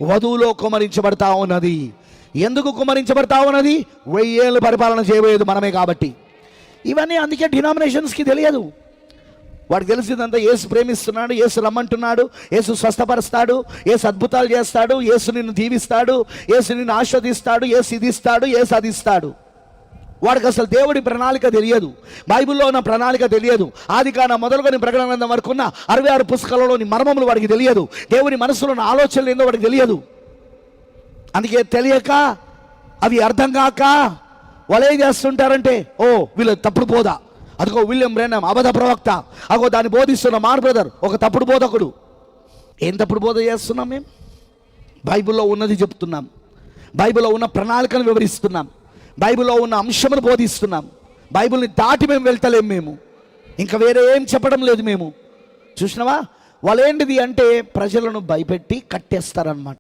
వధువులో కుమరించబడతా ఉన్నది. ఎందుకు కుమరించబడతా ఉన్నది? 1000 ఏళ్ళు పరిపాలన చేయబోయేది మనమే కాబట్టి. ఇవన్నీ అందుకే డినామినేషన్స్కి తెలియదు. వాడికి తెలిసిందంతా యేసు ప్రేమిస్తున్నాడు, యేసు రమ్మంటున్నాడు, యేసు స్వస్థపరుస్తాడు, యేసు అద్భుతాలు చేస్తాడు, యేసు నిన్ను దీవిస్తాడు, యేసు నిన్ను ఆస్వాదిస్తాడు, యేసు ఇది ఇస్తాడు, యేసు అది ఇస్తాడు. వాడికి అసలు దేవుడి ప్రణాళిక తెలియదు, బైబిల్లో ఉన్న ప్రణాళిక తెలియదు. ఆదికాండం మొదలుకొని ప్రకటన గ్రంథం వరకు ఉన్న 66 పుస్తకాలలోని మర్మములు వాడికి తెలియదు. దేవుని మనసులో ఉన్న ఆలోచనలు ఏందో వాడికి తెలియదు. అందుకే తెలియక, అవి అర్థం కాక వాళ్ళు ఏం చేస్తుంటారంటే, ఓ వీళ్ళు తప్పుడు బోధ, అదిగో విలియం బ్రెన్హమ్ అబద్ధ ప్రవక్త, అగో దాన్ని బోధిస్తున్న మార్ బ్రదర్ ఒక తప్పుడు బోధకుడు. ఏం తప్పుడు బోధ చేస్తున్నాం మేము? బైబిల్లో ఉన్నది చెప్తున్నాం, బైబిల్లో ఉన్న ప్రణాళికను వివరిస్తున్నాం, బైబిల్లో ఉన్న అంశమును బోధిస్తున్నాం. బైబిల్ని దాటి మేము వెళ్తలేం. మేము ఇంకా వేరే ఏం చెప్పడం లేదు. మేము చూసినావా, వాళ్ళు ఏంటిది అంటే ప్రజలను భయపెట్టి కట్టేస్తారనమాట.